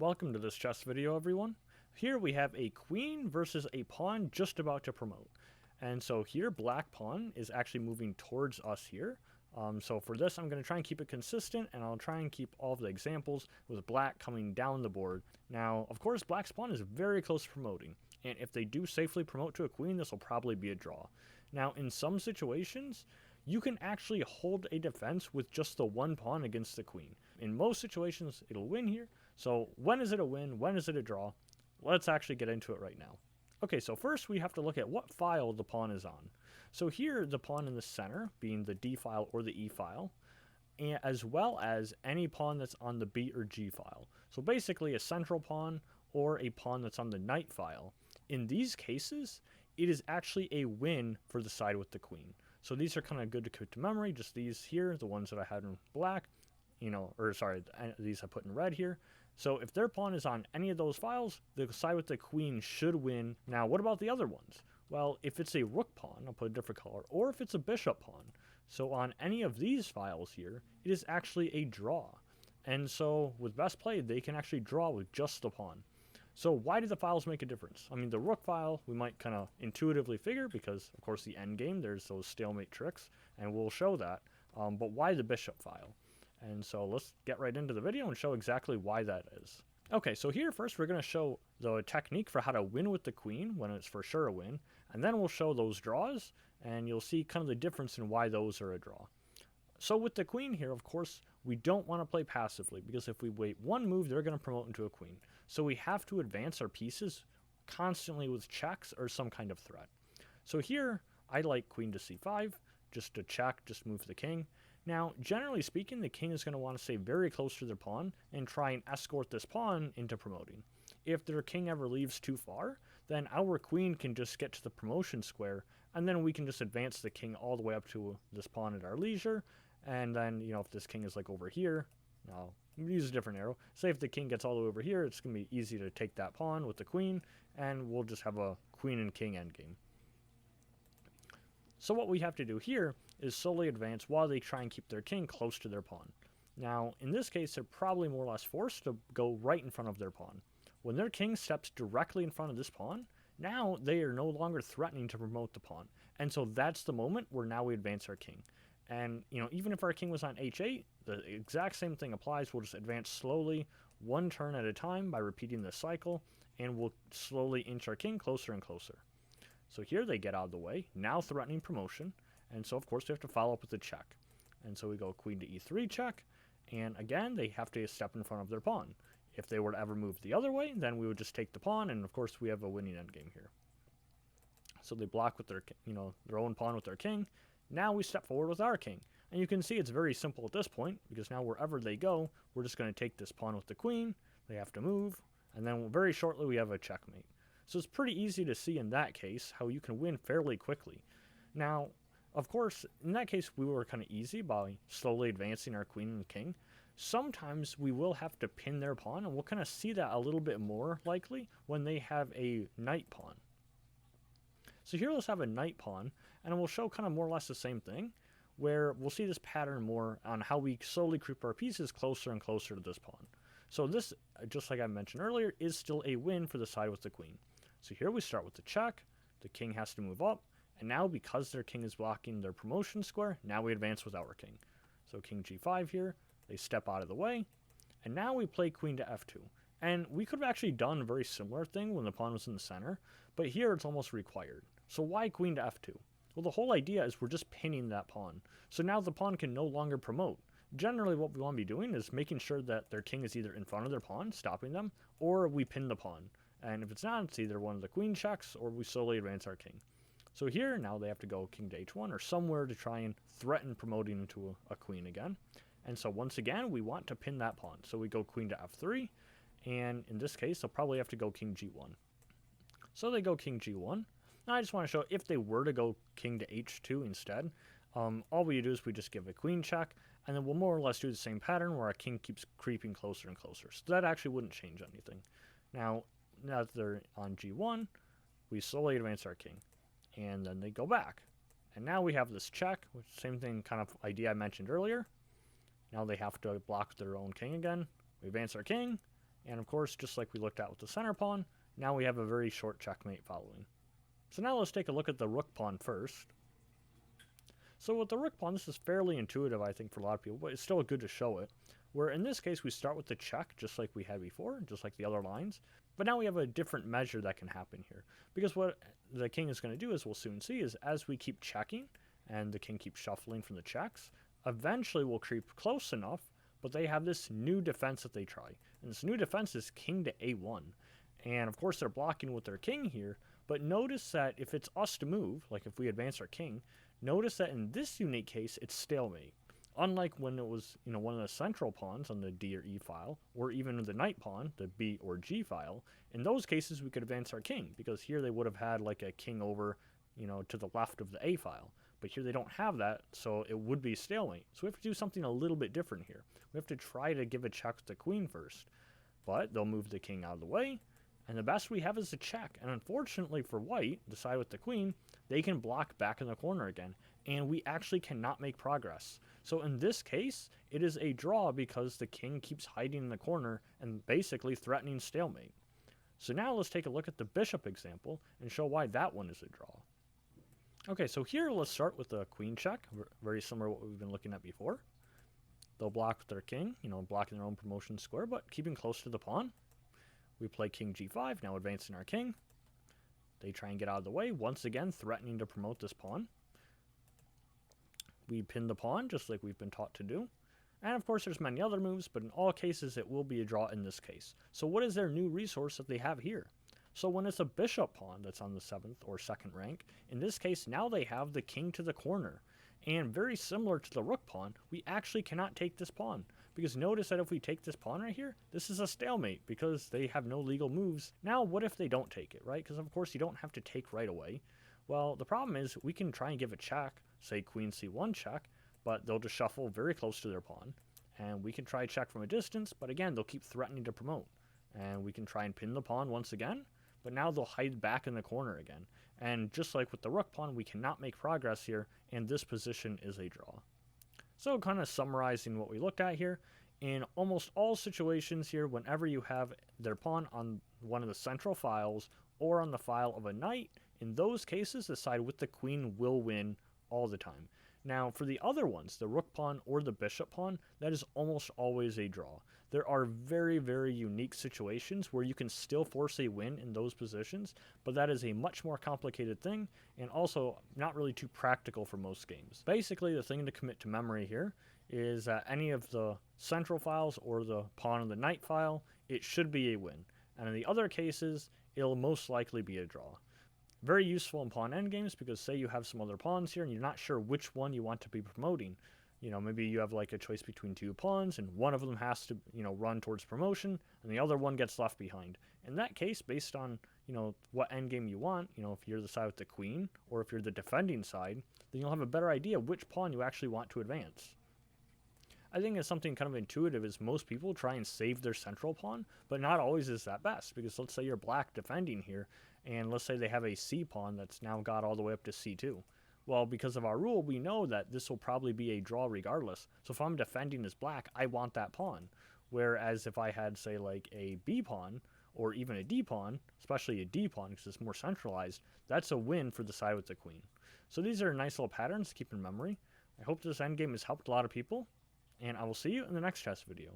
Welcome to this chess video, everyone. Here we have a queen versus a pawn just about to promote. And so here, black pawn is actually moving towards us here. So for this, I'm going to try and keep it consistent, and I'll try and keep all of the examples with black coming down the board. Now, of course, black's pawn is very close to promoting, and if they do safely promote to a queen, this will probably be a draw. Now, in some situations, you can actually hold a defense with just the one pawn against the queen. In most situations, it'll win here. So when is it a win? When is it a draw? Let's actually get into it right now. Okay, so first we have to look at what file the pawn is on. So here, the pawn in the center, being the D file or the E file, as well as any pawn that's on the B or G file. So basically a central pawn or a pawn that's on the knight file. In these cases, it is actually a win for the side with the queen. So these are kind of good to commit to memory, just these here, the ones that I had in black, these I put in red here. So if their pawn is on any of those files, the side with the queen should win. Now, what about the other ones? Well, if it's a rook pawn, I'll put a different color, or if it's a bishop pawn. So on any of these files here, it is actually a draw. And so with best play, they can actually draw with just the pawn. So why do the files make a difference? I mean, the rook file, we might kind of intuitively figure because, of course, the endgame, there's those stalemate tricks, and we'll show that. But why the bishop file? And so let's get right into the video and show exactly why that is. Okay, so here first we're going to show the technique for how to win with the queen when it's for sure a win, and then we'll show those draws, and you'll see kind of the difference in why those are a draw. So with the queen here, of course, we don't want to play passively, because if we wait one move, they're going to promote into a queen. So we have to advance our pieces constantly with checks or some kind of threat. So here, I like queen to c5, just to check, just move the king. Now, generally speaking, the king is going to want to stay very close to their pawn and try and escort this pawn into promoting. If their king ever leaves too far, then our queen can just get to the promotion square, and then we can just advance the king all the way up to this pawn at our leisure. And then, if this king is like over here, I'll use a different arrow. Say if the king gets all the way over here, it's going to be easy to take that pawn with the queen, and we'll just have a queen and king endgame. So what we have to do here is slowly advance while they try and keep their king close to their pawn. Now, in this case, they're probably more or less forced to go right in front of their pawn. When their king steps directly in front of this pawn, now they are no longer threatening to promote the pawn. And so that's the moment where now we advance our king. And, even if our king was on h8, the exact same thing applies. We'll just advance slowly, one turn at a time by repeating this cycle, and we'll slowly inch our king closer and closer. So here they get out of the way, now threatening promotion, and so of course we have to follow up with a check. And so we go queen to e3 check, and again they have to step in front of their pawn. If they were to ever move the other way, then we would just take the pawn, and of course we have a winning endgame here. So they block with their, their own pawn with their king. Now we step forward with our king. And you can see it's very simple at this point, because now wherever they go, we're just going to take this pawn with the queen, they have to move, and then very shortly we have a checkmate. So it's pretty easy to see in that case how you can win fairly quickly. Now, of course, in that case we were kind of easy by slowly advancing our queen and king. Sometimes we will have to pin their pawn, and we'll kind of see that a little bit more likely when they have a knight pawn. So here let's have a knight pawn, and we'll show kind of more or less the same thing, where we'll see this pattern more on how we slowly creep our pieces closer and closer to this pawn. So this, just like I mentioned earlier, is still a win for the side with the queen. So here we start with the check, the king has to move up, and now because their king is blocking their promotion square, now we advance with our king. So king g5 here, they step out of the way, and now we play queen to f2. And we could have actually done a very similar thing when the pawn was in the center, but here it's almost required. So why queen to f2? Well, the whole idea is we're just pinning that pawn. So now the pawn can no longer promote. Generally what we want to be doing is making sure that their king is either in front of their pawn, stopping them, or we pin the pawn. And if it's not, it's either one of the queen checks or we slowly advance our king. So here, now they have to go king to h1 or somewhere to try and threaten promoting into a queen again. And so once again, we want to pin that pawn. So we go queen to f3, and in this case, they'll probably have to go king g1. So they go king g1. Now I just want to show if they were to go king to h2 instead, all we do is we just give a queen check, and then we'll more or less do the same pattern where our king keeps creeping closer and closer. So that actually wouldn't change anything. Now that they're on g1, we slowly advance our king, and then they go back. And now we have this check, which same thing kind of idea I mentioned earlier. Now they have to block their own king again. We advance our king, And of course, just like we looked at with the center pawn, now we have a very short checkmate following. So now let's take a look at the rook pawn first. So with the rook pawn, this is fairly intuitive, I think, for a lot of people, but it's still good to show it. Where in this case, we start with the check, just like we had before, just like the other lines. But now we have a different measure that can happen here. Because what the king is going to do, as we'll soon see, is as we keep checking, and the king keeps shuffling from the checks, eventually we'll creep close enough, but they have this new defense that they try. And this new defense is king to a1. And of course they're blocking with their king here, but notice that if it's us to move, like if we advance our king, notice that in this unique case, it's stalemate. Unlike when it was, one of the central pawns on the D or E file, or even the knight pawn, the B or G file, in those cases we could advance our king, because here they would have had like a king over, to the left of the A file. But here they don't have that, so it would be stalemate. So we have to do something a little bit different here. We have to try to give a check with the queen first. But they'll move the king out of the way, and the best we have is a check. And unfortunately for white, the side with the queen, they can block back in the corner again, and we actually cannot make progress. So in this case, it is a draw because the king keeps hiding in the corner and basically threatening stalemate. So now let's take a look at the bishop example and show why that one is a draw. Okay, so here let's start with the queen check, very similar to what we've been looking at before. They'll block with their king, blocking their own promotion square, but keeping close to the pawn. We play king g5, now advancing our king. They try and get out of the way, once again threatening to promote this pawn. We pin the pawn, just like we've been taught to do. And of course there's many other moves, but in all cases it will be a draw in this case. So what is their new resource that they have here? So when it's a bishop pawn that's on the 7th or 2nd rank, in this case now they have the king to the corner. And very similar to the rook pawn, we actually cannot take this pawn. Because notice that if we take this pawn right here, this is a stalemate because they have no legal moves. Now what if they don't take it, right? Because of course you don't have to take right away. Well, the problem is we can try and give a check, say queen c1 check, but they'll just shuffle very close to their pawn. And we can try check from a distance, but again, they'll keep threatening to promote. And we can try and pin the pawn once again, but now they'll hide back in the corner again. And just like with the rook pawn, we cannot make progress here, and this position is a draw. So kind of summarizing what we looked at here, in almost all situations here, whenever you have their pawn on one of the central files or on the file of a knight, in those cases, the side with the queen will win all the time. Now, for the other ones, the rook pawn or the bishop pawn, that is almost always a draw. There are very, very unique situations where you can still force a win in those positions, but that is a much more complicated thing and also not really too practical for most games. Basically, the thing to commit to memory here is that any of the central files or the pawn and the knight file, it should be a win. And in the other cases, it'll most likely be a draw. Very useful in pawn endgames because say you have some other pawns here and you're not sure which one you want to be promoting. Maybe you have like a choice between two pawns and one of them has to, run towards promotion and the other one gets left behind. In that case, based on, what endgame you want, if you're the side with the queen or if you're the defending side, then you'll have a better idea which pawn you actually want to advance. I think it's something kind of intuitive is most people try and save their central pawn, but not always is that best because let's say you're black defending here and let's say they have a C pawn that's now got all the way up to C2. Well, because of our rule, we know that this will probably be a draw regardless. So if I'm defending as black, I want that pawn. Whereas if I had, say, like a B pawn or even a D pawn, especially a D pawn because it's more centralized, that's a win for the side with the queen. So these are nice little patterns to keep in memory. I hope this endgame has helped a lot of people, and I will see you in the next chess video.